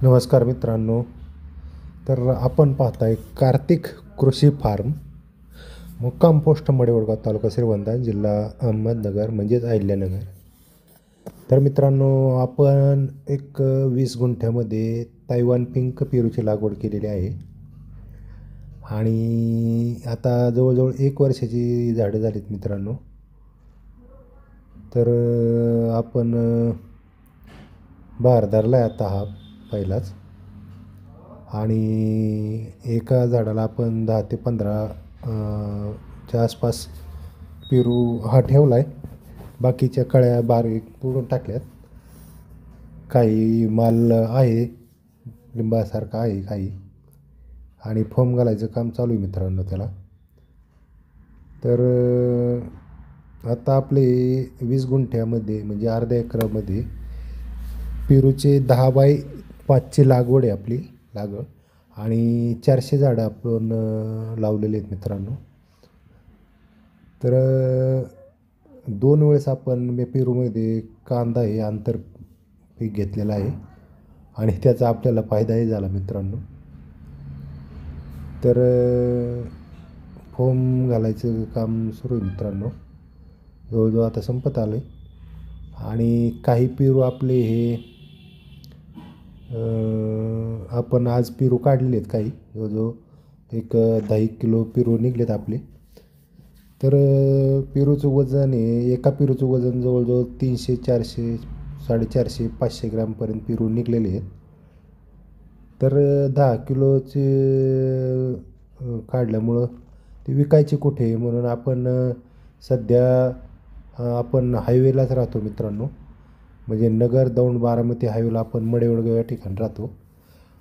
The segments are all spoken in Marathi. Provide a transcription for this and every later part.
नमस्कार मित्रांनो. तर आपण पाहताय कार्तिक कृषी फार्म, मुक्काम पोस्ट मडेवडगाव, तालुका श्रीगोंदा, जिल्हा अहमदनगर म्हणजेच अहिल्यानगर. तर मित्रांनो, आपण एक 20 गुंठ्यामध्ये तायवान पिंक पेरूची लागवड केलेली आहे आणि आता जवळजवळ 1 वर्षाची झाडं झालीत मित्रांनो. तर आपण बहार धरला आहे आता हा पहिलाच, आणि एका झाडाला आपण 10 ते 15 च्या आसपास पेरू हा ठेवला आहे. बाकीच्या कळ्या बारीक तोडून टाकल्यात. काही माल आहे लिंबासारखा आहे काही, आणि फोम घालायचं काम चालू आहे मित्रांनो त्याला. तर आता आपले 20 गुंठ्यामध्ये म्हणजे अर्ध्या एकरामध्ये पेरूचे 10 बाय 5ची लागवड आहे आपली लागवड, आणि 400 झाडं आपण लावलेले आहेत मित्रांनो. तर 2 वेळेस आपण पेरूमध्ये कांदा हे आंतर पीक घेतलेलं आहे आणि त्याचा आपल्याला फायदाही झाला मित्रांनो. तर फोम घालायचं काम सुरू आहे मित्रांनो, जवळजवळ आता संपत आलं आहे. आणि काही पेरू आपले हे आपण आज पेरू काढलेले आहेत, काही जवळजवळ एक 10 किलो पेरू निघलेत आपले. तर पेरूचं वजन आहे, एका पेरूचं वजन जवळजवळ 300, 400, 450, 500 ग्रॅमपर्यंत पेरू निघलेले आहेत. तर 10 किलोचे काढल्यामुळं ते विकायचे कुठे, म्हणून आपण सध्या आपण हायवेलाच राहतो मित्रांनो. म्हणजे नगर दौंड बारामती हायवेला आपण मडेवडगाव या ठिकाणी राहतो,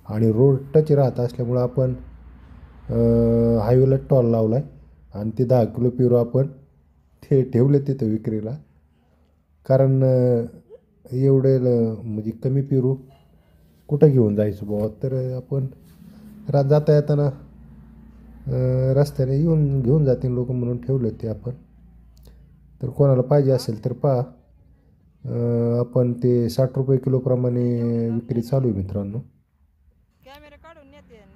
आणि रोड टच राहत असल्यामुळं आपण हायवेला टॉल लावला आहे, आणि ते 10 किलो पेरू आपण ठेवले तिथं विक्रीला. कारण एवढे म्हणजे कमी पेरू कुठं घेऊन जायचं बुवा, तर आपण जाता येताना रस्त्याने घेऊन जातील लोक म्हणून ठेवले ते आपण. तर कोणाला पाहिजे असेल तर पहा, आपण ते 60 रुपये किलोप्रमाणे विक्री चालू आहे मित्रांनो.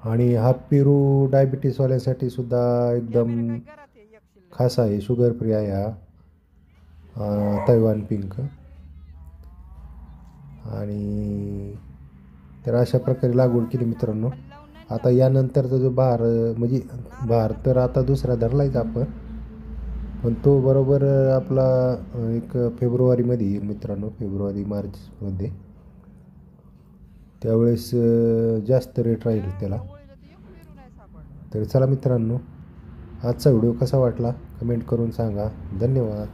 आणि हा पेरू डायबिटीसवाल्यांसाठी सुद्धा एकदम खास आहे, शुगर फ्री आहे हा तैवान पिंक. आणि तर अशा प्रकारे लागवड केली मित्रांनो. आता यानंतरचा जो बहार म्हणजे बहार तर आता दुसरा धरलायच आपण, पण तो बरोबर आपला एक फेब्रुवारीमध्ये येईल मित्रांनो, फेब्रुवारी मार्चमध्ये. त्यावेळेस जास्त रेट राहील त्याला. तर चला मित्रांनो, आजचा व्हिडिओ कसा वाटला कमेंट करून सांगा. धन्यवाद.